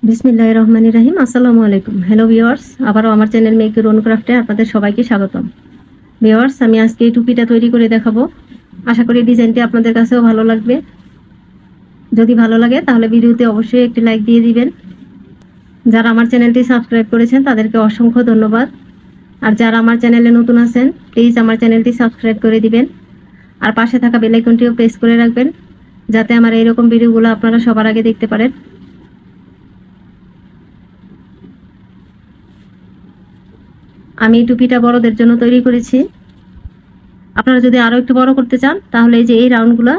বিসমিল্লাহির রহমানির রহিম। আসসালামু আলাইকুম। হ্যালো ভিউয়ার্স, আবারও আমার চ্যানেল মেক ইউর ওন ক্রাফটে আপনাদের সবাইকে স্বাগতম। ভিউয়ার্স, আমি আজকে এই টুপিটা তৈরি করে দেখাবো। আশা করি ডিজাইনটি আপনাদের কাছেও ভালো লাগবে। যদি ভালো লাগে তাহলে ভিডিওতে অবশ্যই একটি লাইক দিয়ে দিবেন। যারা আমার চ্যানেলটি সাবস্ক্রাইব করেছেন তাদেরকে অসংখ্য ধন্যবাদ। আর যারা আমার চ্যানেলে নতুন আছেন প্লিজ আমার চ্যানেলটি সাবস্ক্রাইব করে দিবেন। আর পাশে থাকা বেল আইকনটিও প্রেস করে রাখবেন যাতে আমার এইরকম ভিডিওগুলো আপনারা সবার আগে দেখতে পারেন। আমি এই টুপিটা বড়দের জন্য তৈরি করেছি। আপনারা যদি আরো একটু বড় করতে চান তাহলে এই যে এই রাউন্ডগুলো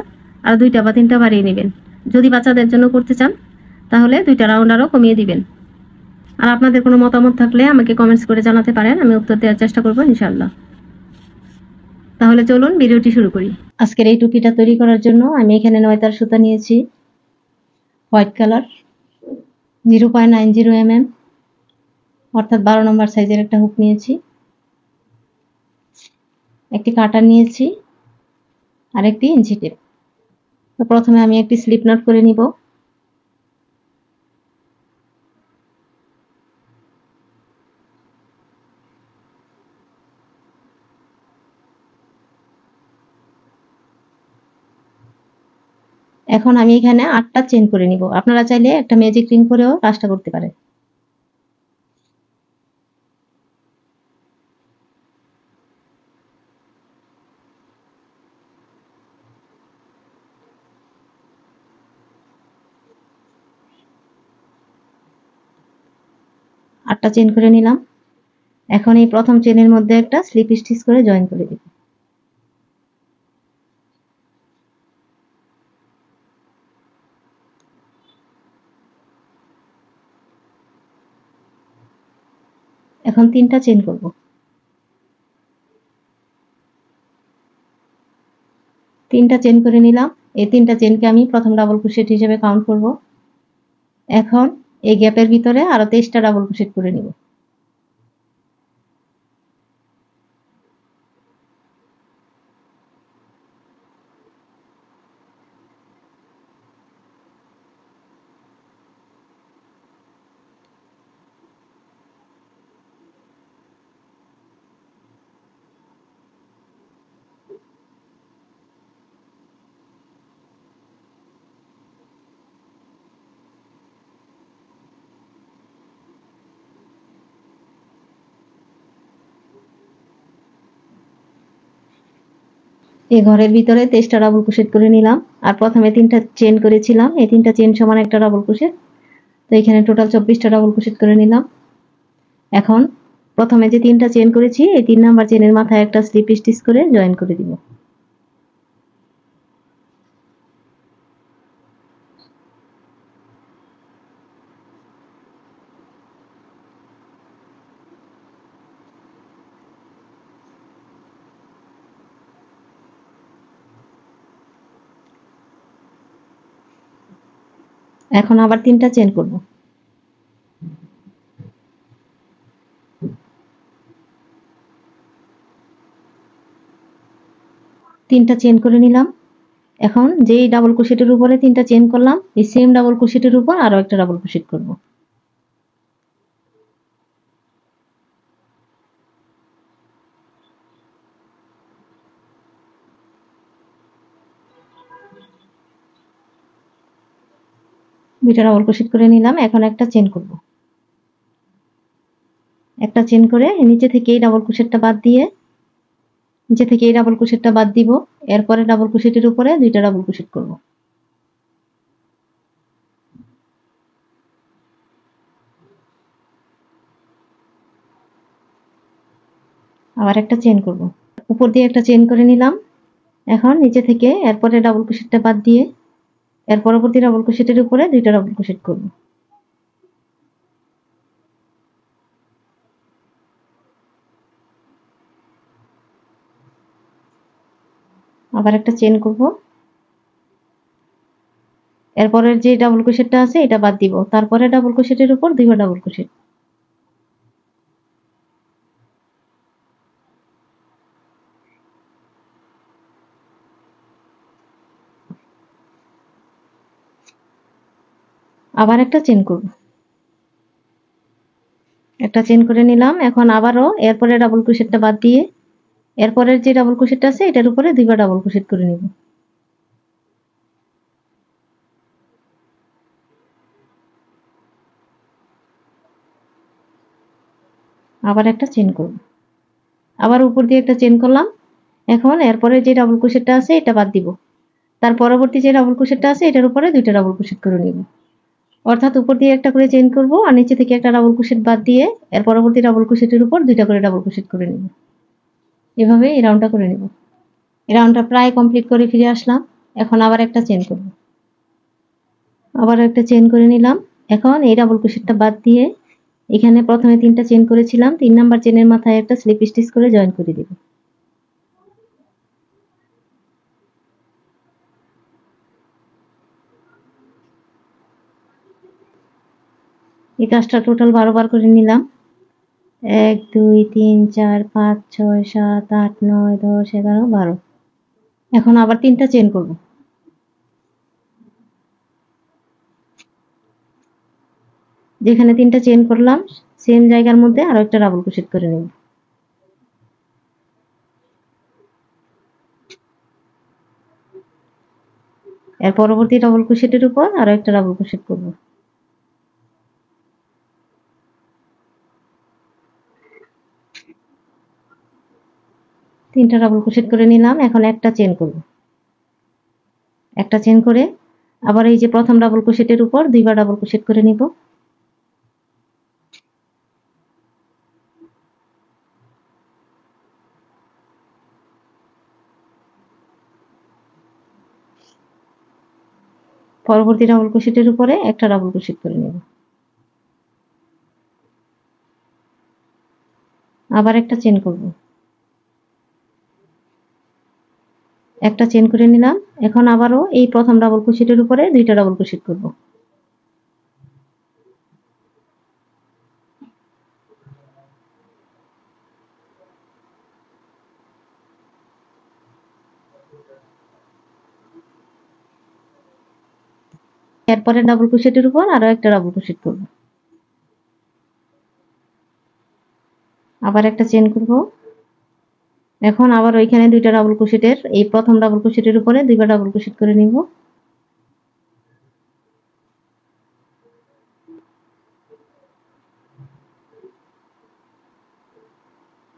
আর 2টা বা 3টা বাড়িয়ে নেবেন। যদি বাচ্চাদের জন্য করতে চান তাহলে 2টা রাউন্ড আরো কমিয়ে দিবেন। আর আপনাদের কোনো মতামত থাকলে আমাকে কমেন্টস করে জানাতে পারেন, আমি উত্তর দেওয়ার চেষ্টা করব ইনশাআল্লাহ। তাহলে চলুন ভিডিওটি শুরু করি। আজকের এই টুপিটা তৈরি করার জন্য আমি এখানে 9 তার সুতা নিয়েছি, হোয়াইট কালার, 0.90 mm অর্থাৎ 12 নম্বর সাইজের একটা হুক নিয়েছি, একটি কাটার নিয়েছি আর একটি ইঞ্চি টেপ। তো প্রথমে আমি একটি স্লিপ নট করে নিব। এখন আমি এখানে 8টা চেন করে নিব। আপনারা চাইলে একটা ম্যাজিক রিং করেও কাজটা করতে পারেন। আটটা চেন করে নিলাম। এখন এই প্রথম চেনের মধ্যে একটা স্লিপ স্টিচ করে জয়েন করে দিব। এখন 3টা চেন করব। 3টা চেন করে নিলাম। এই 3টা চেনকে আমি প্রথম ডাবল ক্রোশেট হিসেবে কাউন্ট করব। এখন এই গ্যাপের ভিতরে আরো 23টা ডাবল ক্রোশেট করে নিব। এই ঘরের ভিতরে 23টা ডাবল ক্রোশেট করে নিলাম। আর প্রথমে 3টা চেন করেছিলাম, এই 3টা চেন সমান একটা ডাবল ক্রোশেট। তো এখানে টোটাল 24টা ডাবল ক্রোশেট করে নিলাম। এখন প্রথমে যে 3টা চেন করেছি এই 3 নাম্বার চেনের মাথায় একটা স্লিপ স্টিচ করে জয়েন করে দিব। এখন আবার 3টা চেন করব। 3টা চেন করে নিলাম। এখন যেই ডাবল ক্রোশেটের উপরে 3টা চেন করলাম এই সেম ডাবল ক্রোশেটের উপর আরো একটা ডাবল ক্রোশেট করব। দুইটা ডাবল ক্রোশেট করে নিলাম। এখন একটা চেন করব। একটা চেন করে নিচে থেকে এই ডাবল ক্রোশেটটা বাদ দিয়ে নিচে থেকে এই ডাবল ক্রোশেটটা বাদ দিব। এরপরে ডাবল ক্রোশেটের উপরে 2টা ডাবল ক্রোশেট করব। আবার একটা চেন করব। উপর দিয়ে একটা চেন করে নিলাম। এখন নিচে থেকে এরপরে ডাবল ক্রোশেটটা বাদ দিয়ে এর পরবর্তী ডাবল ক্রোশেটের উপরে 2টা ডাবল ক্রোশেট করব। আবার একটা চেন করব। এরপরের যে ডাবল ক্রোশেটটা আছে এটা বাদ দিব। তারপরে ডাবল ক্রোশেটের উপর 2বার ডাবল ক্রোশেট। আবার একটা চেন করব। একটা চেন করে নিলাম। এখন আবারও এরপরে ডাবল ক্রোশেটটা বাদ দিয়ে এরপরের যে ডাবল ক্রোশেটটা আছে এটার উপরে দুইবার ডাবল ক্রোশেট করে নিব। আবার একটা চেন করব, আবার উপর দিয়ে একটা চেন করলাম। এখন এরপরে যে ডাবল ক্রোশেটটা আছে এটা বাদ দিব, তার পরবর্তী যে ডাবল ক্রোশেটটা আছে এটার উপরে দুইটা ডাবল ক্রোশেট করে নিব। অর্থাৎ উপর দিয়ে একটা করে চেন করব আর নিচে থেকে একটা ডাবল ক্রোশেট বাদ দিয়ে এর পরবর্তী ডাবল ক্রোশেটের উপর দুইটা করে ডাবল ক্রোশেট করে নিব। এভাবে এই রাউন্ডটা করে নিব। এই রাউন্ডটা প্রায় কমপ্লিট করে ফিরে আসলাম। এখন আবার একটা চেন করব, আবার একটা চেন করে নিলাম। এখন এই ডাবল ক্রোশেটটা বাদ দিয়ে এখানে প্রথমে 3টা চেন করেছিলাম, 3 নাম্বার চেনের মাথায় একটা স্লিপ স্টিচ করে জয়েন করে দিব। এই কাজটা টোটাল 12 বার করে নিলাম। 1 2 3 4 5 6 7 8 9 10 11 12। এখন আবার 3টা চেন করব। যেখানে 3টা চেন করলাম সেম জায়গার মধ্যে আরো একটা ডাবল ক্রোশেট করে নেব। এর পরবর্তী ডাবল ক্রোশেটের উপর আরো একটা ডাবল ক্রোশেট করব। তিনটা ডাবল ক্রোশেট করে নিলাম। এখন একটা চেন করব, একটা চেন করে আবার এই যে প্রথম ডাবল ক্রোশেটের উপর দুইবার ডাবল ক্রোশেট করে নিব। পরবর্তী ডাবল ক্রোশেটের উপরে একটা ডাবল ক্রোশেট করে নেব। আবার একটা চেন করব, একটা চেন করে নিলাম। এখন আবারও এই প্রথম ডাবল ক্রোশেটের উপরে দুইটা ডাবল ক্রোশেট করব। এরপরে ডাবল ক্রোশেটের উপর আরো একটা ডাবল ক্রোশেট করব। আবার একটা চেন করব। এখন আবার ওইখানে দুইটা ডাবল ক্রোশেটের এই প্রথম ডাবল ক্রোশেটের উপরে দুইবার ডাবল ক্রোশেট করে নিব।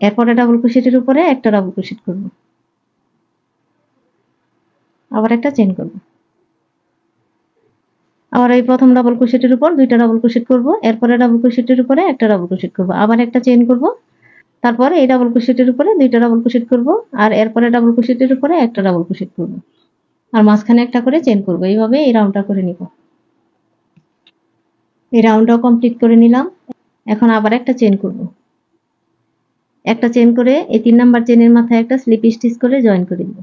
এরপরে ডাবল ক্রোশেটের উপরে একটা ডাবল ক্রোশেট করব। আবার একটা চেন করব। আবার এই প্রথম ডাবল ক্রোশেটের উপর দুইটা ডাবল ক্রোশেট করব। এরপরে ডাবল ক্রোশেটের উপরে একটা ডাবল ক্রোশেট করব। আবার একটা চেন করব। তারপরে এই ডাবল ক্রোশেটের উপরে দুইটা ডাবল ক্রোশেট করব। আর এরপরে ডাবল ক্রোশেটের উপরে একটা ডাবল ক্রোশেট করব। আর মাঝখানে একটা করে চেন করব। এইভাবে এই রাউন্ডটা করে নিব। এই রাউন্ডটাও কমপ্লিট করে নিলাম। এখন আবার একটা চেন করব। একটা চেন করে এই 3 নাম্বার চেনের মাথায় একটা স্লিপ স্টিচ করে জয়েন করে দিব।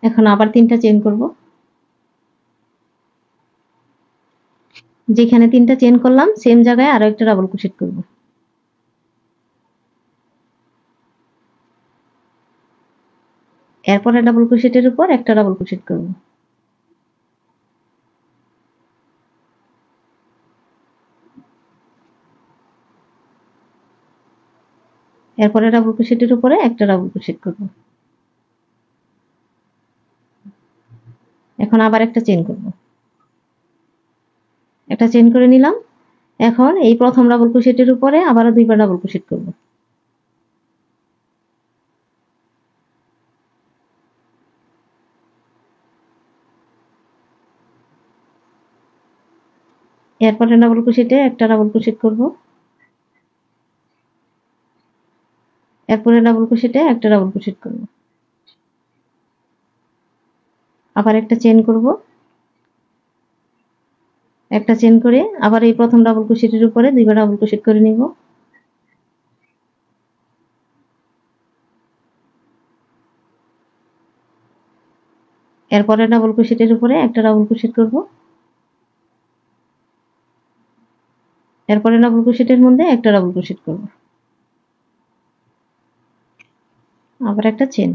এখন আবার 3টা চেন করব। যেখানে 3টা চেন করলাম সেম জায়গায় আরো একটা ডাবল ক্রোশেট করব। এরপরে ডাবল ক্রোশেটের উপর একটা ডাবল ক্রোশেট করব। এরপরে ডাবল ক্রোশেটের উপরে একটা ডাবল ক্রোশেট করব। এখন আবার একটা চেন করব। একটা চেন করে নিলাম। এখন এই প্রথম ডাবল ক্রোশেটের উপরে আবারও দুইবার ডাবল ক্রোশেট করব। এরপরে ডাবল ক্রোশেটে একটা ডাবল ক্রোশেট করব। এরপরে ডাবল ক্রোশেটে একটা ডাবল ক্রোশেট করব। আবার একটা চেন করব। একটা চেন করে আবার এই প্রথম ডাবল ক্রোশেটের উপরে দুইবার ডাবল ক্রোশেট করে নিব। এরপরে ডাবল ক্রোশেটের উপরে একটা ডাবল ক্রোশেট করব। এরপরে ডাবল ক্রোশেটের মধ্যে একটা ডাবল ক্রোশেট করব। আবার একটা চেন।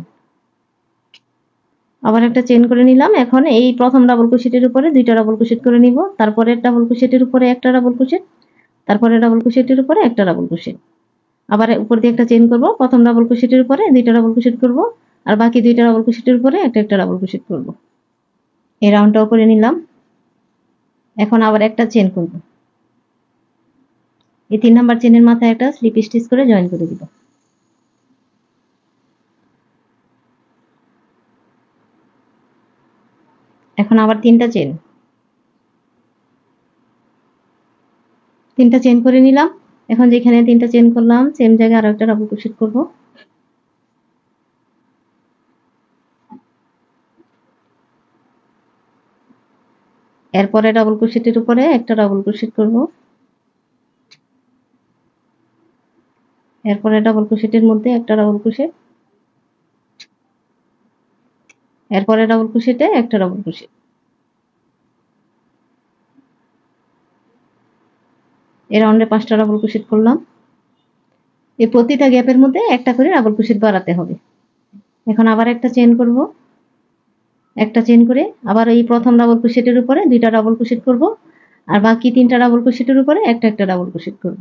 আবার একটা চেন করে নিলাম। এখন এই প্রথম ডাবল ক্রোশেটের উপরে দুইটা ডাবল ক্রোশেট করে নিব, তারপরে ডাবল ক্রোশেটের উপরে একটা ডাবল ক্রোশেট, তারপরে ডাবল ক্রোশেটের উপরে একটা ডাবল ক্রোশেট, আবার উপর দিয়ে একটা চেন করব, প্রথম ডাবল ক্রোশেটের উপরে দুইটা ডাবল ক্রোশেট করব, আর বাকি দুইটা ডাবল ক্রোশেটের উপরে একটা একটা ডাবল ক্রোশেট করব। এই রাউন্ডটাও করে নিলাম। এখন আবার একটা চেন করব, এই 3 নাম্বার চেনের মাথায় একটা স্লিপ স্টিচ করে জয়েন করে দিব। এখন আবার তিনটা চেন করে নিলাম। এখন যেখানে 3টা চেন করলাম সেম জায়গায় আরো একটা ডাবল ক্রোশেট করব। এরপরে ডাবল ক্রোশেটের উপরে একটা ডাবল ক্রোশেট করব, এরপরে ডাবল ক্রোশেটের মধ্যে একটা ডাবল ক্রোশেট, এরপরে ডাবল ক্রোশেটে একটা ডাবল ক্রোশেট। এই রাউন্ডে 5টা ডাবল ক্রোশেট করলাম। এই প্রতিটা গ্যাপের মধ্যে একটা করে ডাবল ক্রোশেট বাড়াতে হবে। এখন আবার একটা চেন করব, একটা চেন করে আবার এই প্রথম ডাবল ক্রোশেটের উপরে দুইটা ডাবল ক্রোশেট করব, আর বাকি 3টা ডাবল ক্রোশেটের উপরে একটা একটা ডাবল ক্রোশেট করব।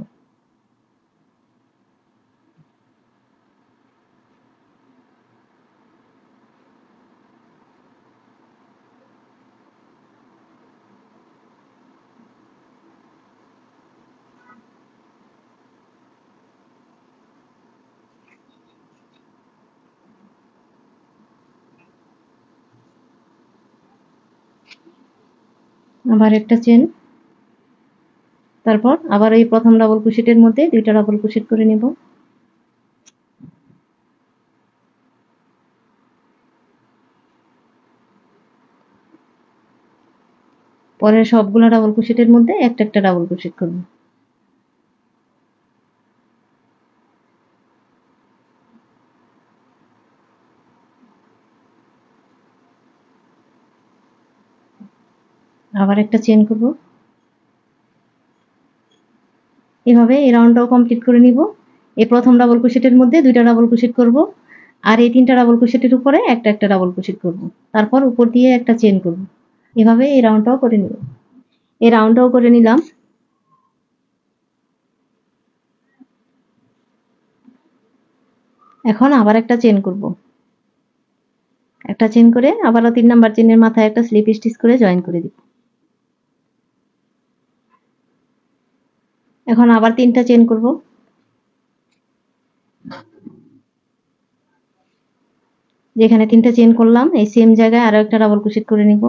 আবার একটা চেন, তারপর আবার এই প্রথম ডাবল ক্রোশেটের মধ্যে দুইটা ডাবল ক্রোশেট করে নেব। পরের সবগুলা ডাবল ক্রোশেটের মধ্যে একটা একটা ডাবল ক্রোশেট করব। আবার একটা চেন করব। এভাবে এই রাউন্ডটাও কমপ্লিট করে নিব। এই প্রথম ডাবল ক্রোশেটের মধ্যে দুইটা ডাবল ক্রোশেট করব, আর এই 3টা ডাবল ক্রোশেটের উপরে একটা একটা ডাবল ক্রোশেট করব, তারপর উপর দিয়ে একটা চেন করব। এভাবে এই রাউন্ডটাও করে নিব। এই রাউন্ডটাও করে নিলাম। এখন আবার একটা চেন করব, একটা চেন করে আবারও 3 নাম্বার চেনের মাথায় একটা স্লিপ স্টিচ করে জয়েন করে দিব। এখন আবার 3টা চেন করব, যেখানে 3টা চেন করলাম এই সেম জায়গায় আরো একটা ডাবল ক্রোশেট করে নিব।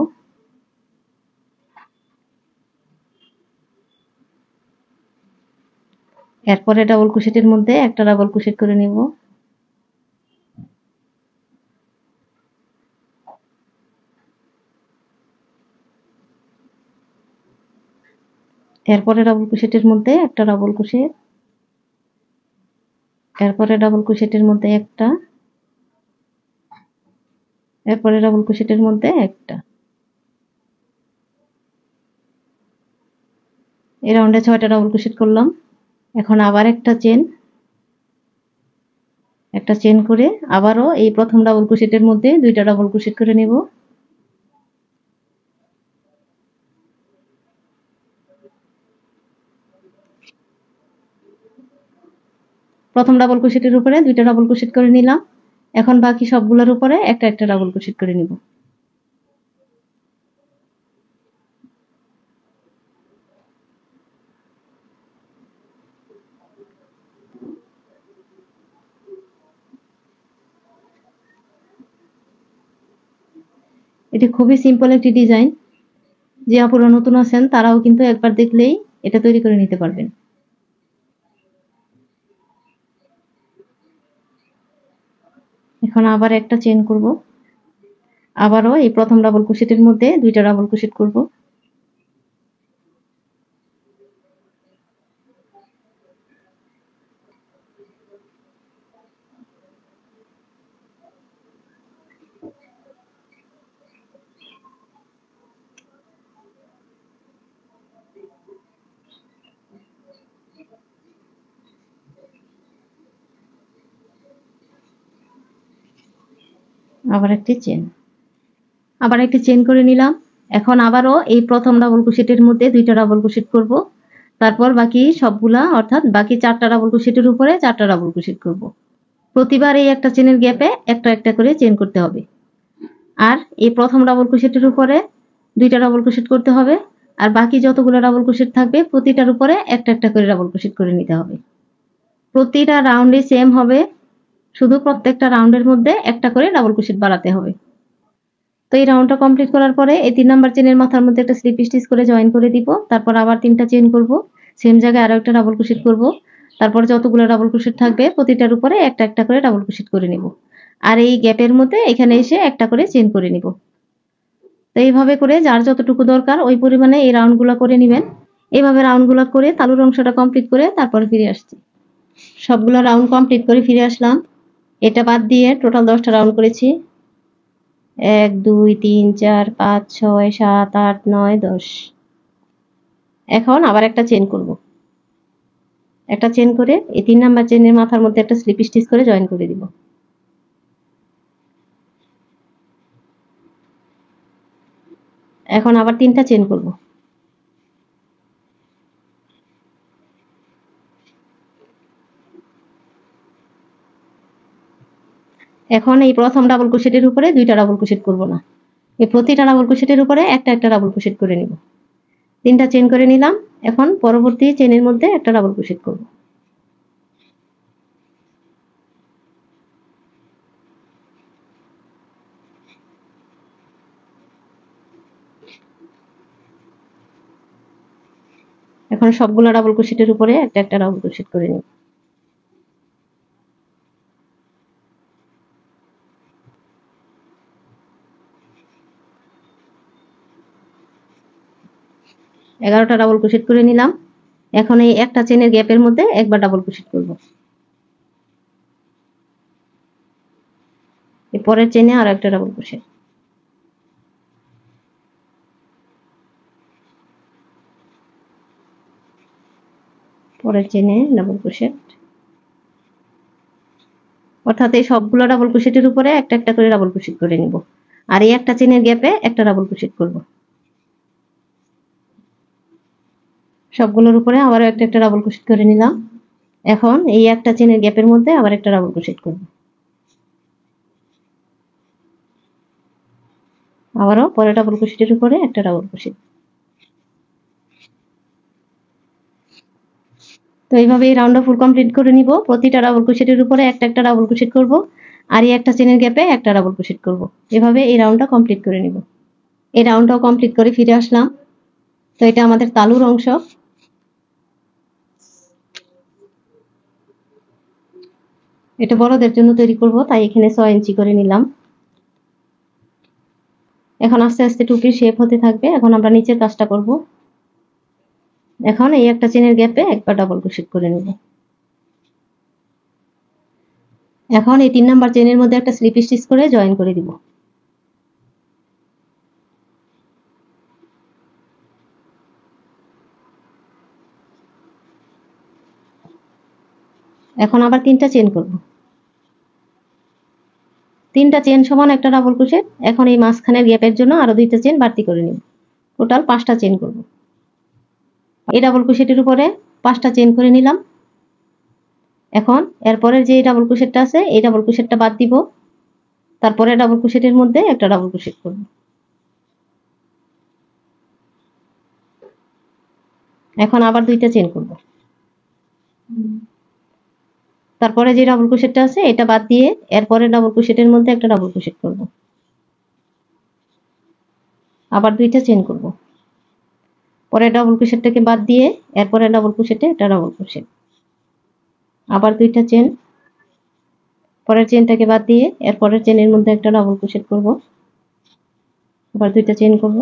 এরপরে ডাবল ক্রোশেটের মধ্যে একটা ডাবল ক্রোশেট করে নিব। এরপরে ডাবল ক্রোশেটের মধ্যে একটা ডাবল ক্রোশেট, এরপরে ডাবল ক্রোশেটের মধ্যে একটা, এরপরে ডাবল ক্রোশেটের মধ্যে একটা। এই রাউন্ডে 6টা ডাবল ক্রোশেট করলাম। এখন আবার একটা চেন করে আবারও এই প্রথম ডাবল ক্রোশেটের মধ্যে দুইটা ডাবল ক্রোশেট করে নেব। প্রথম ডাবল ক্রোশেটের উপরে দুইটা ডাবল ক্রোশেট করে নিলাম। এখন বাকি সবগুলোর উপরে একটা একটা ডাবল ক্রোশেট করে নিব। এটি খুবই সিম্পল একটি ডিজাইন, যে আপুরা নতুন আছেন তারাও কিন্তু একবার দেখলেই এটা তৈরি করে নিতে পারবেন। এখন আবার একটা চেন করব, আবারও এই প্রথম ডাবল ক্রোশেটের মধ্যে দুইটা ডাবল ক্রোশেট করব। আবার একটি চেন। আবার একটি চেন করে নিলাম। এখন আবারও এই প্রথম ডাবল ক্রোশেটের মধ্যে দুইটা ডাবল ক্রোশেট করব, তারপর বাকি সবগুলা অর্থাৎ বাকি 4টা ডাবল ক্রোশেটের উপরে 4টা ডাবল ক্রোশেট করব। প্রতিবার এই একটা চেনের গ্যাপে একটা একটা করে চেন করতে হবে। আর এই প্রথম ডাবল ক্রোশেটের উপরে দুইটা ডাবল ক্রোশেট করতে হবে, আর বাকি যতগুলো ডাবল ক্রোশেট থাকবে প্রতিটার উপরে একটা একটা করে ডাবল ক্রোশেট করে নিতে হবে। প্রতিটা রাউন্ডে সেম হবে, শুধু প্রত্যেকটা রাউন্ডের মধ্যে একটা করে ডাবল ক্রোশেট বাড়াতে হবে। তো এই রাউন্ডটা কমপ্লিট করার পরে এই 3 নাম্বার চেনের মাথার মধ্যে একটা স্লিপ স্টিচ করে জয়েন করে দিব। তারপর আবার 3টা চেন করব, সেম জায়গায় আরো একটা ডাবল ক্রোশেট করব। তারপর যতগুলো ডাবল ক্রোশেট থাকবে প্রতিটার উপরে একটা একটা করে ডাবল ক্রোশেট করে নিব। আর এই গ্যাপের মধ্যে এখানে এসে একটা করে চেন করে নিব। তো এইভাবে করে যার যতটুকু দরকার ওই পরিমাণে এই রাউন্ডগুলো করে নেবেন। এইভাবে রাউন্ডগুলো করে তালুর অংশটা কমপ্লিট করে তারপর ফিরে আসছি। সবগুলো রাউন্ড কমপ্লিট করে ফিরে আসলাম। এটা বাদ দিয়ে টোটাল 10টা রাউন্ড করেছি। 1 2 3 4 5 6 7 8 9 10। এখন আবার একটা চেন করব। একটা চেন করে এই 3 নাম্বার চেনের মাথার মধ্যে একটা স্লিপ স্টিচ করে জয়েন করে দিব। এখন আবার 3টা চেন করব। এখন এই প্রথম ডাবল ক্রোশেটের উপরে দুইটা ডাবল ক্রোশেট করব না, এই প্রতিটা ডাবল ক্রোশেটের উপরে একটা একটা ডাবল ক্রোশেট করে নিব। 3টা চেন করে নিলাম। এখন পরবর্তী চেনের মধ্যে একটা ডাবল ক্রোশেট করব। এখন সবগুলো ডাবল ক্রোশেটের উপরে একটা একটা ডাবল ক্রোশেট করে নিব। এগারোটা ডাবল ক্রোশেট করে নিলাম। এখন এই একটা চেনের গ্যাপের মধ্যে একবার ডাবল ক্রোশেট করব। এই পরের চেনে আরো একটা ডাবল ক্রোশেট। পরের চেনে ডাবল ক্রোশেট। অর্থাৎ এই সবগুলো ডাবল ক্রোশেটের উপরে একটা একটা করে ডাবল ক্রোশেট করে নিব। আর এই একটা চেনের গ্যাপে একটা ডাবল ক্রোশেট করব। সবগুলোর উপরে আবারও একটা একটা ডাবল ক্রোশেট করে নিলাম। এখন এই একটা চেনের গ্যাপের মধ্যে আবার একটা ডাবল ক্রোশেট করব। আবারও পরে ডাবল ক্রোশেটের উপরে একটা ডাবল ক্রোশেট। তো এইভাবে এই রাউন্ডটা ফুল কমপ্লিট করে নিব। প্রতিটা ডাবল ক্রোশেটের উপরে একটা একটা ডাবল ক্রোশেট করব, আর এই একটা চেনের গ্যাপে একটা ডাবল ক্রোশেট করব। এভাবে এই রাউন্ডটা কমপ্লিট করে নিব। এই রাউন্ডটাও কমপ্লিট করে ফিরে আসলাম। তো এটা আমাদের তালুর অংশ। এটা বড়দের জন্য তৈরি করব, তাই এখানে 6 ইঞ্চি করে নিলাম। এখন আস্তে আস্তে টুপির শেপ হতে থাকবে। এখন আমরা নিচের কাজটা করব। এখন এই একটা চেনের গ্যাপে একবার ডাবল ক্রোশেট করে নেব। এখন এই 3 নাম্বার চেনের মধ্যে একটা স্লিপ স্টিচ করে জয়েন করে দিব। এখন আবার 3টা চেন করব। 3টা চেন সমান একটা ডাবল ক্রোশেট। এখন এই মাঝখানের গ্যাপের জন্য আরো 2টা চেন বাড়তি করে নিব। টোটাল 5টা চেন করব। এই ডাবল ক্রোশেটের উপরে 5টা চেন করে নিলাম। এখন এরপরের যে ডাবল ক্রোশেটটা আছে এই ডাবল ক্রোশেটটা বাদ দিব। তারপরে ডাবল ক্রোশেটের মধ্যে একটা ডাবল ক্রোশেট করব। এখন আবার 2টা চেন করব। তারপরে যে ডাবল ক্রোশেটটা আছে এটা বাদ দিয়ে এরপরে ডাবল ক্রোশেটের মধ্যে একটা ডাবল ক্রোশেট করব। আবার 2টা চেন করব। পরে ডাবল ক্রোশেটটাকে বাদ দিয়ে এরপরে ডাবল ক্রোশেটে একটা ডাবল ক্রোশেট। আবার 2টা চেন। পরের চেনটাকে বাদ দিয়ে এরপরের চেনের মধ্যে একটা ডাবল ক্রোশেট করব। আবার 2টা চেন করব।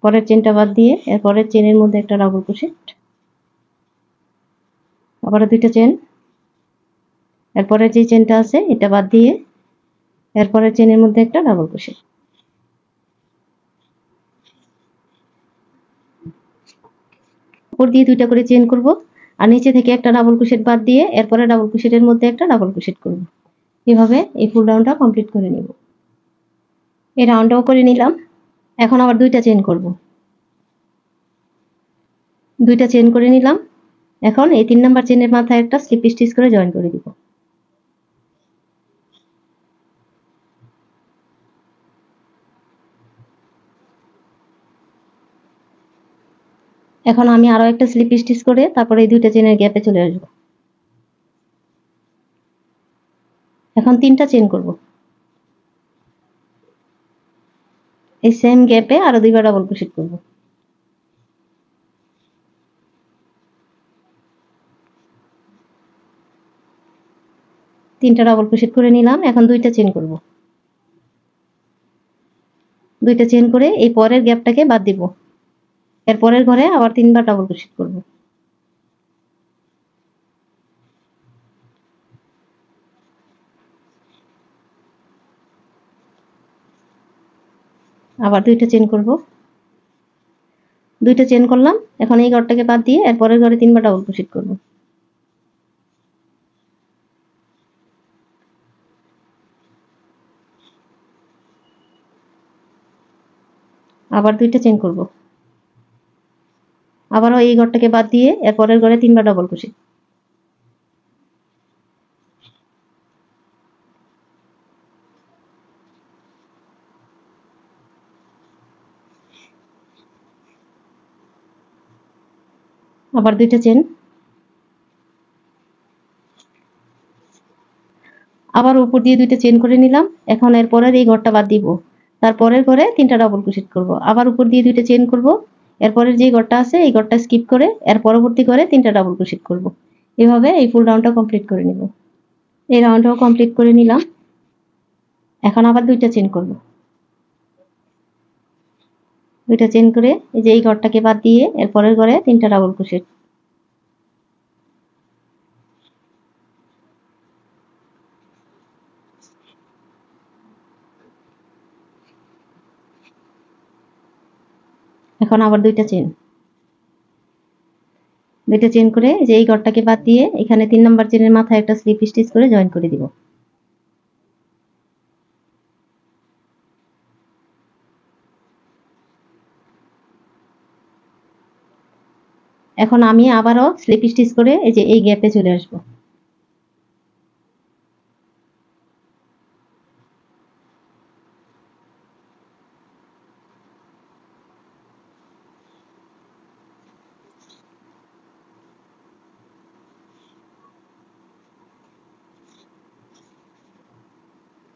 পরের চেনটা বাদ দিয়ে এরপরের চেনের মধ্যে একটা ডাবল ক্রোশেট। আবার 2টা চেন। এরপরে যে চেনটা আছে এটা বাদ দিয়ে এরপরের চেনের মধ্যে একটা ডাবল ক্রোশেট। উপর দিয়ে 2টা করে চেন করব, আর নিচে থেকে একটা ডাবল ক্রোশেট বাদ দিয়ে এরপরে ডাবল ক্রোশেটের মধ্যে একটা ডাবল ক্রোশেট করব। এভাবে এই ফুল রাউন্ডটা কমপ্লিট করে নেব। এই রাউন্ডটাও করে নিলাম। এখন আবার দুইটা চেইন করব। দুইটা চেইন করে নিলাম। এখন এই 3 নাম্বার চেইনের মাথায় একটা স্লিপ স্টিচ করে জয়েন করে দিব। এখন আমি আরো একটা স্লিপ স্টিচ করে তারপরে এই দুইটা চেইনের গ্যাপে চলে আসব। এখন 3টা চেইন করব। এই সেম গ্যাপে আরো দুইবার ডাবল ক্রোশেট করব। তিনটা ডাবল ক্রোশেট করে নিলাম। এখন দুইটা চেইন করব। দুইটা চেইন করে এই পরের গ্যাপটাকে বাদ দিব। এর পরের ঘরে আবার 3বার ডাবল ক্রোশেট করব। আবার দুইটা চেইন করব। দুইটা চেইন করলাম। এখন এই ঘরটাকে বাদ দিয়ে এর পরের ঘরে 3বার ডাবল ক্রোশেট করব। আবার দুইটা চেইন করব। আবারও এই ঘরটাকে বাদ দিয়ে এর পরের ঘরে 3বার ডাবল ক্রোশেট। আবার দুইটা চেইন। আবার উপর দিয়ে দুইটা চেইন করে নিলাম। এখন এর পরের এই ঘরটা বাদ দিব। তারপরের ঘরে 3টা ডাবল ক্রোশেট করব। আবার উপর দিয়ে দুইটা চেইন করব। এরপরের যে ঘরটা আছে এই ঘরটা স্কিপ করে এর পরবর্তী ঘরে 3টা ডাবল ক্রোশেট করব। এভাবে এই ফুল রাউন্ডটা কমপ্লিট করে নিব। এই রাউন্ডটাও কমপ্লিট করে নিলাম। এখন আবার দুইটা চেইন করব। দুইটা চেইন করে এই যে এই ঘরটাকে বাদ দিয়ে এর পরের ঘরে 3টা ডাবল ক্রোশেট। এখন আবার দুইটা চেইন। দুইটা চেইন করে এই যে এই ঘরটাকে বাদ দিয়ে এখানে 3 নাম্বার চেইনের মাথায় একটা স্লিপ স্টিচ করে জয়েন করে দিব। এখন আমি আবারও স্লিপ স্টিচ করে এই যে এই গ্যাপে চলে আসব।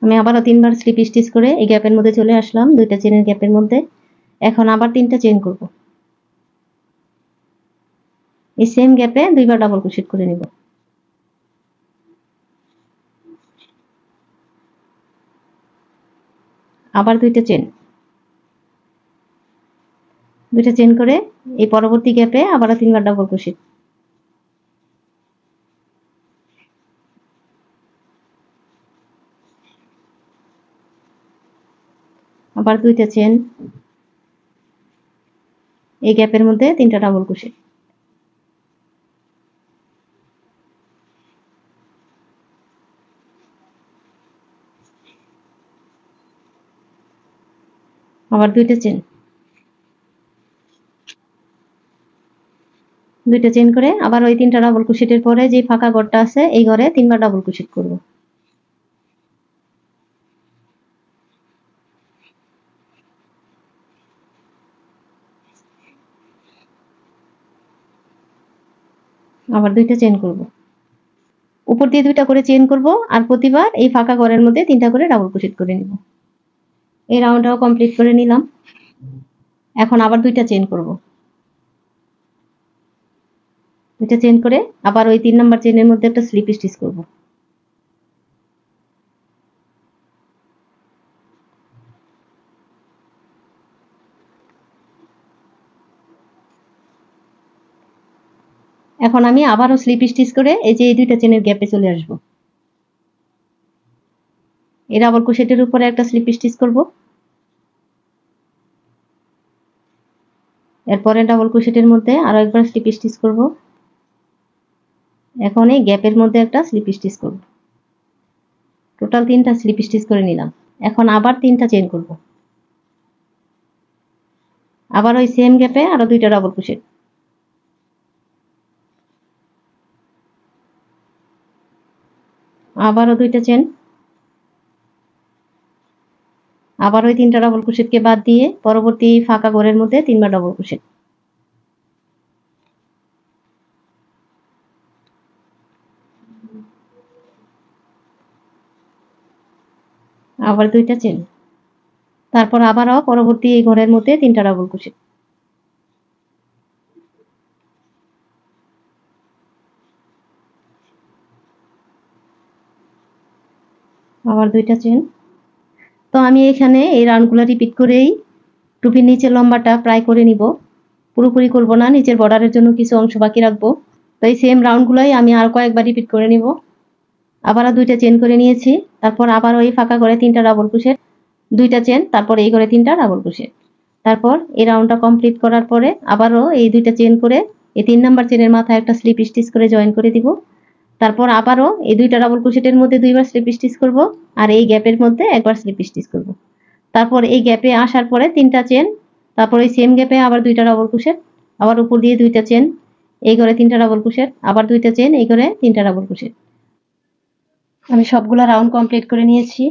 আমি আবারও 3বার স্লিপ স্টিচ করে এই গ্যাপের মধ্যে চলে আসলাম, দুইটা চেইনের গ্যাপের মধ্যে। এখন আবার 3টা চেইন করব। এই সেম গ্যাপে 2বার ডাবল ক্রোশেট করে নিব। আবার দুইটা চেইন। দুইটা চেইন করে এই পরবর্তী গ্যাপে আবারও 3বার ডাবল ক্রোশেট। আবার দুইটা চেইন। এই গ্যাপের মধ্যে 3টা ডাবল ক্রোশেট। আবার দুইটা চেইন। দুইটা চেইন করে আবার ওই 3টা ডাবল ক্রোশেটের পরে যে ফাঁকা ঘরটা আছে এই ঘরে 3বার ডাবল ক্রোশেট করব। আবার দুইটা চেইন করব। উপর দিয়ে দুইটা করে চেইন করব আর প্রতিবার এই ফাঁকা ঘরের মধ্যে 3টা করে ডাবল ক্রোশেট করে নিব। এই রাউন্ডটাও কমপ্লিট করে নিলাম। এখন আবার দুইটা চেইন করব। দুইটা চেইন করে আবার ওই 3 নাম্বার চেইনের মধ্যে একটা স্লিপ স্টিচ করব। এখন আমি আবারও স্লিপ স্টিচ করে এই যে এই দুইটা চেইনের গ্যাপে চলে আসব। এই ডাবল ক্রোশেটের উপরে একটা স্লিপ স্টিচ করব। এরপরে ডাবল ক্রোশেটের মধ্যে আরো একবার স্লিপ স্টিচ করব। এখন এই গ্যাপের মধ্যে একটা স্লিপ স্টিচ করব। টোটাল 3টা স্লিপ স্টিচ করে নিলাম। এখন আবার 3টা চেইন করব। আবার ওই সেম গ্যাপে আরো দুইটা ডাবল ক্রোশেট, আবারও দুইটা চেন, আবার ওই তিনটা ডাবল ক্রোশেটকে বাদ দিয়ে পরবর্তী ফাঁকা ঘরের মধ্যে তিনবার ডাবল ক্রোশেট, আবার দুইটা চেন, তারপর আবারও পরবর্তী এই ঘরের মধ্যে তিনটা ডাবল ক্রোশেট, আবার দুইটা চেন। তো আমি এখানে এই রাউন্ডগুলো রিপিট করেই টুপির নিচের লম্বাটা প্রায় করে নিব, পুরোপুরি করব না, নিচের বর্ডারের জন্য কিছু অংশ বাকি রাখবো। তো এই সেম রাউন্ডগুলোই আমি আর কয়েকবার রিপিট করে নিব। আবারও দুইটা চেন করে নিয়েছি, তারপর আবার ওই ফাঁকা করে তিনটা ডাবল ক্রোশেট, দুইটা চেন, তারপর এই করে তিনটা ডাবল ক্রোশেট। তারপর এই রাউন্ডটা কমপ্লিট করার পরে আবারও এই দুইটা চেন করে এই 3 নাম্বার চেনের মাথায় একটা স্লিপ স্টিচ করে জয়েন করে দিব। তারপর আবারও এই দুইটা ডাবল ক্রোশেটের মধ্যে দুইবার স্লিপ স্টিচ করব, আর এই গ্যাপের মধ্যে একবার স্লিপ স্টিচ করব। তারপর এই গ্যাপে আসার পরে তিনটা চেন, তারপর এই সেম গ্যাপে আবার দুইটা ডাবল ক্রোশেট, আবার উপর দিয়ে দুইটা চেন, এই করে তিনটা ডাবল ক্রোশেট, আবার দুইটা চেন, এই করে তিনটা ডাবল ক্রোশেট। আমি সবগুলা রাউন্ড কমপ্লিট করে নিয়েছি।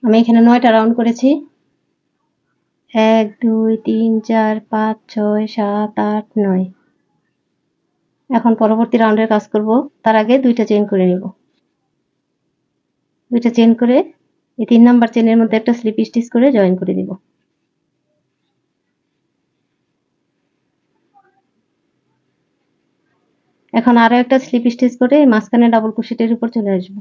আমি এখানে 9টা রাউন্ড করেছি, 1 2 3 4 5 6 7 8 9। এখন পরবর্তী রাউন্ডের কাজ করব, তার আগে দুইটা চেন করে নিব। দুইটা চেন করে এই 3 নাম্বার চেনের মধ্যে একটা স্লিপ স্টিচ করে জয়েন করে দিব। এখন আরো একটা স্লিপ স্টিচ করে মাঝখানে ডাবল ক্রোশেটের উপর চলে আসব।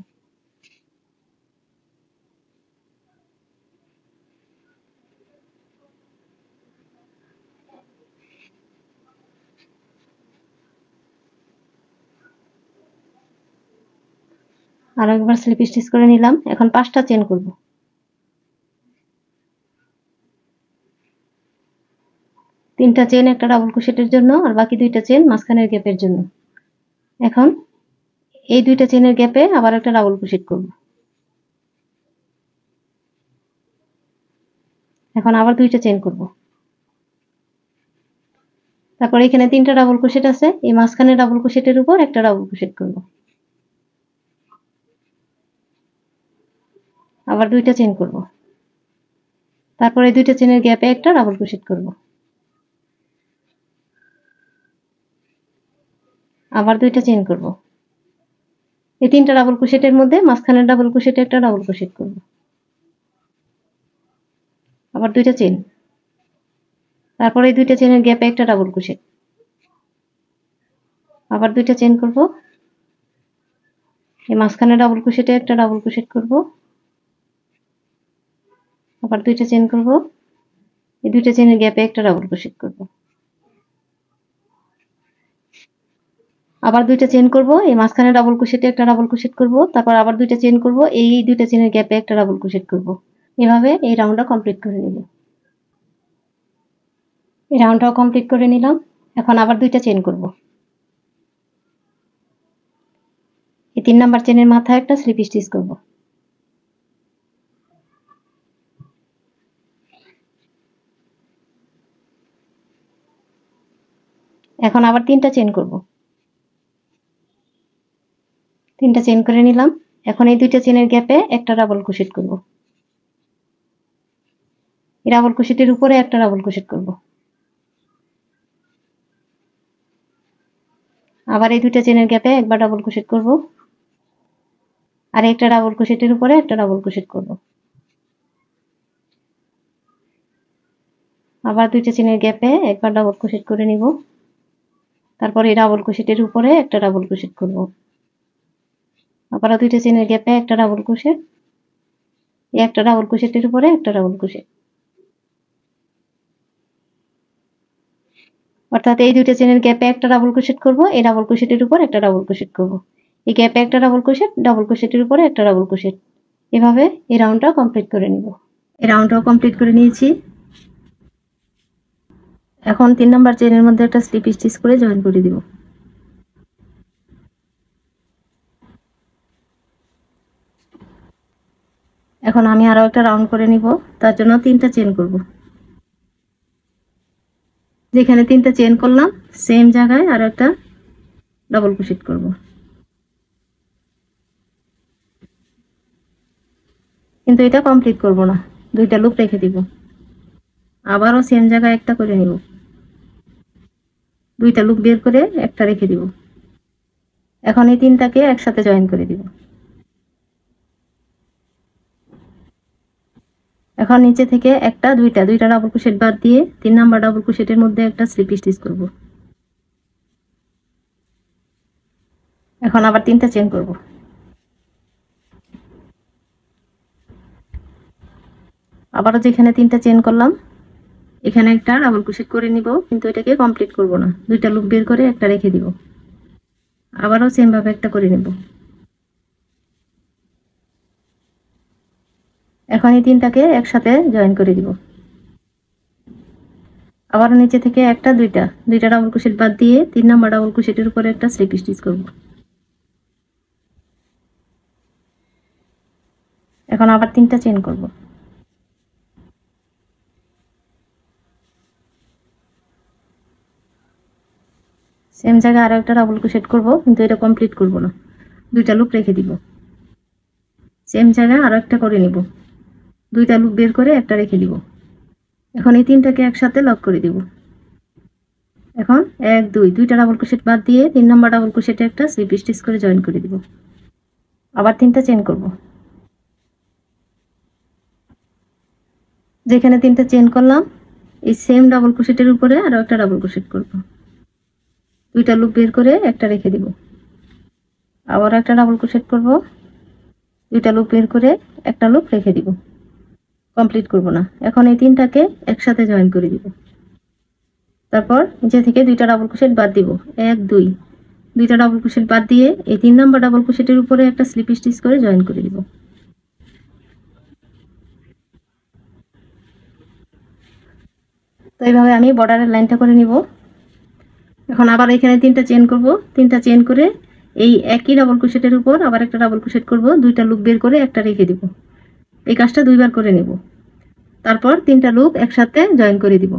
আরো একবার স্লিপ স্টিচ করে নিলাম। এখন 5টা চেন করব। 3টা চেন একটা ডাবল ক্রোশেটের জন্য, আর বাকি দুইটা চেন মাঝখানের গ্যাপের জন্য। এখন এই দুইটা চেনের গ্যাপে আবার একটা ডাবল ক্রোশেট করব। এখন আবার দুইটা চেন করব। তারপর এখানে 3টা ডাবল ক্রোশেট আছে, এই মাঝখানে ডাবল ক্রোশেটের উপর একটা ডাবল ক্রোশেট করব। আবার দুইটা চেন করব। তারপর এই দুইটা চেনের গ্যাপে একটা ডাবল ক্রোশেট করব। আবার দুইটা চেন করব। এই 3টা ডাবল ক্রোশেটের মধ্যে মাঝখানের ডাবল ক্রোশেটে একটা ডাবল ক্রোশেট করব। আবার দুইটা চেন, তারপর এই দুইটা চেনের গ্যাপে একটা ডাবল ক্রোশেট, আবার দুইটা চেন করব। এই মাঝখানে ডাবল ক্রোশেটে একটা ডাবল ক্রোশেট করব, আবার দুইটা চেন করব। এই দুইটা চেনের গ্যাপে একটা ডাবল ক্রোশেট করব, আবার দুইটা চেন করব। এই মাঝখানে ডাবল ক্রোশেটে একটা ডাবল ক্রোশেট করব, তারপর আবার দুইটা চেন করব। এই দুইটা চেনের গ্যাপে একটা ডাবল ক্রোশেট করব। এভাবে এই রাউন্ডটা কমপ্লিট করে নিব। এই রাউন্ডটাও কমপ্লিট করে নিলাম। এখন আবার দুইটা চেন করব। এই 3 নাম্বার চেনের মাথায় একটা স্লিপ স্টিচ করব। এখন আবার 3টা চেন করব। 3টা চেন করে নিলাম। এখন এই দুইটা চেনের গ্যাপে একটা ডাবল ক্রোশেট করব। এই ডাবল ক্রোশেটের উপরে একটা ডাবল ক্রোশেট করব। আবার এই দুইটা চেনের গ্যাপে একবার ডাবল ক্রোশেট করব, আর একটা ডাবল ক্রোশেটের উপরে একটা ডাবল ক্রোশেট করব। আবার দুইটা চেনের গ্যাপে একবার ডাবল ক্রোশেট করে নিব। তারপর এই ডাবল ক্রোশেটের উপরে একটা ডাবল ক্রোশেট করব। আবার দুইটা চেনের গ্যাপে একটা ডাবল ক্রোশেট, এই একটা ডাবল ক্রোশেটের উপরে একটা ডাবল ক্রোশেট। অর্থাৎ এই দুইটা চেনের গ্যাপে একটা ডাবল ক্রোশেট করব, এই ডাবল ক্রোশেটের উপর একটা ডাবল ক্রোশেট করব। এই গ্যাপে একটা ডাবল ক্রোশেট, ডাবল ক্রোশেটের উপরে একটা ডাবল ক্রোশেট। এভাবে এই রাউন্ডটাও কমপ্লিট করে নিব। এই রাউন্ডটাও কমপ্লিট করে নিয়েছি। এখন 3 নাম্বার চেনের মধ্যে একটা স্লিপ স্টিচ করে জয়েন করে দিব। এখন আমি আরো একটা রাউন্ড করে নিব, তার জন্য 3টা চেন করব। যেখানে 3টা চেন করলাম সেম জায়গায় আরো একটা ডাবল ক্রোশেট করব। কিন্তু এটা কমপ্লিট করব না, 2টা লুপ রেখে দিব। আবারও সেম জায়গায় একটা করে নিব, 2টা লুপ বের করে একটা রেখে দিব। এখন এই 3টাকে একসাথে জয়েন করে দিব। এখন নিচে থেকে একটা দুইটা ডাবল ক্রোশেট বাদ দিয়ে 3 নাম্বার ডাবল ক্রোশেটের মধ্যে একটা স্লিপ স্টিচ করব। এখন আবার 3টা চেন করব। আবারও যেখানে 3টা চেন করলাম এখানে একটা ডাবল ক্রোশেট করে নিব, কিন্তু এটাকে কমপ্লিট করব না, 2টা লুপ বের করে একটা রেখে দিব। আবারও সেম ভাবে একটা করে নেব। এখন এই 3টাকে একসাথে জয়েন করে দিব। আবার নিচে থেকে একটা দুইটা ডাবল ক্রোশেট বাদ দিয়ে 3 নাম্বার ডাবল ক্রোশেটের উপরে একটা স্লিপ স্টিচ করব। এখন আবার 3টা চেন করব। সেম জায়গায় আরো একটা ডাবল ক্রোশেট করব, কিন্তু এটা কমপ্লিট করব না, 2টা লুপ রেখে দিব। সেম জায়গায় আরো একটা করে নিব, 2টা লুপ বের করে একটা রেখে দিব। এখন এই 3টাকে একসাথে লক করে দিব। এখন 1 2 2টা ডাবল ক্রোশেট বাদ দিয়ে 3 নাম্বার ডাবল ক্রোশেটে একটা স্লিপ স্টিচ করে জয়েন করে দিব। আবার 3টা চেন করব। যেখানে 3টা চেন করলাম এই সেম ডাবল ক্রোশেটের উপরে আরো একটা ডাবল ক্রোশেট করব, 2টা লুপ বের করে একটা রেখে দিব। আবার একটা ডাবল ক্রোশেট করব, 2টা লুপ বের করে একটা লুপ রেখে দিব। কমপ্লিট করব না। এখন এই 3টাকে একসাথে জয়েন করে দিব। তারপর নিচে থেকে 2টা ডাবল ক্রোশেট বাদ দিব, 1 2 2টা ডাবল ক্রোশেট বাদ দিয়ে এই 3 নাম্বার ডাবল ক্রোশেটের উপরে একটা স্লিপ স্টিচ করে জয়েন করে দিব। তো এইভাবে আমি বর্ডারের লাইনটা করে নিব। এখন আবার এখানে 3টা চেন করব, 3টা চেন করে এই একই ডাবল ক্রোশেটের উপর আবার একটা ডাবল ক্রোশেট করব, 2টা লুপ বের করে একটা রেখে দিব। এই কাজটা 2বার করে নেব। তারপর 3টা লুপ একসাথে জয়েন করে দিব।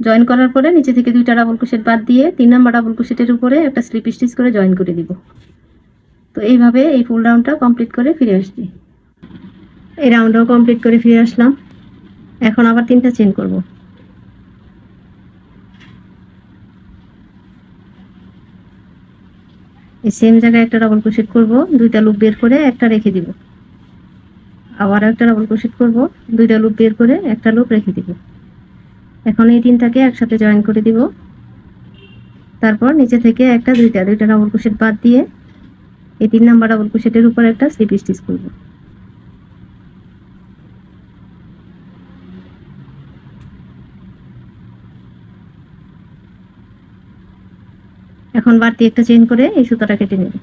জয়েন করার পরে নিচে থেকে 2টা ডাবল ক্রোশেট বাদ দিয়ে 3 নাম্বার ডাবল ক্রোশেটের উপরে একটা স্লিপ স্টিচ করে জয়েন করে দিব। তো এইভাবে এই ফুল রাউন্ডটা কমপ্লিট করে ফিরে আসছি। এই রাউন্ডটাও কমপ্লিট করে ফিরে আসলাম। এখন আবার 3টা চেন করব। এই সেম জায়গায় একটা ডাবল ক্রোশেট করব, 2টা লুপ বের করে একটা রেখে দিব। আবার একটা ডাবল ক্রোশেট করব, 2টা লুপ বের করে একটা লুপ রেখে দিব। এখন এই 3টাকে একসাথে জয়েন করে দিব। তারপর নিচে থেকে একটা দুইটা ডাবল ক্রোশেট বাদ দিয়ে এই 3 নাম্বার ডাবল ক্রোশেটের উপর একটা স্লিপ স্টিচ করব। এখন বাড়তি একটা চেইন করে এই সুতাটা কেটে নেব।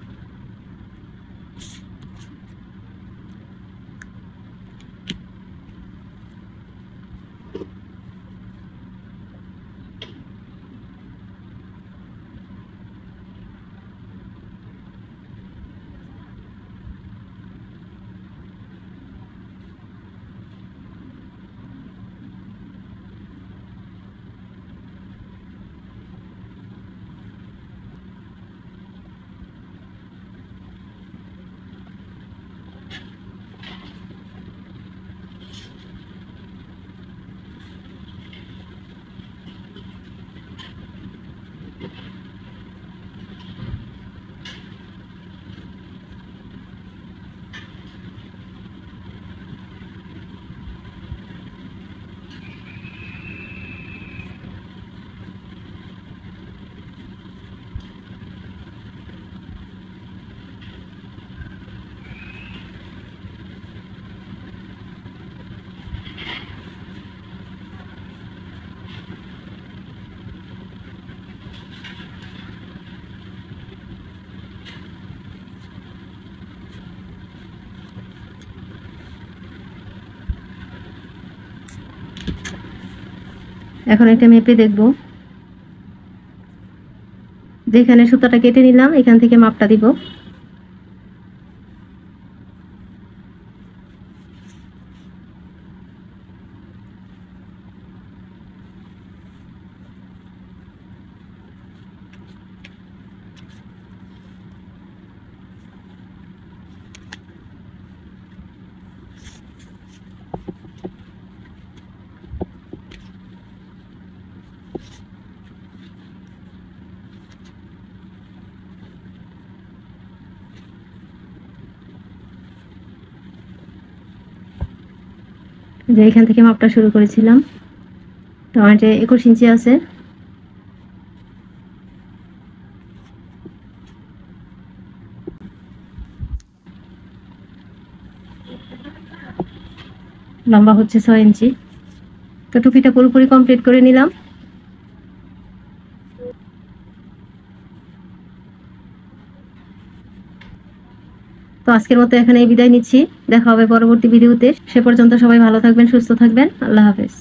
এখন এটা মেপে দেখব। যেখানে সুতাটা কেটে নিলাম এখান থেকে মাপটা দিব। যে এখান থেকে মাপটা শুরু করেছিলাম। তো আমার যে 21 ইঞ্চি আছে। লম্বা হচ্ছে 6 ইঞ্চি। তো টুপিটা পুরোপুরি কমপ্লিট করে নিলাম। তো আজকের মতো এখানেই বিদায় নিচ্ছি। দেখা হবে পরবর্তী ভিডিওতে। সে পর্যন্ত সবাই ভালো থাকবেন, সুস্থ থাকবেন। আল্লাহ হাফেজ।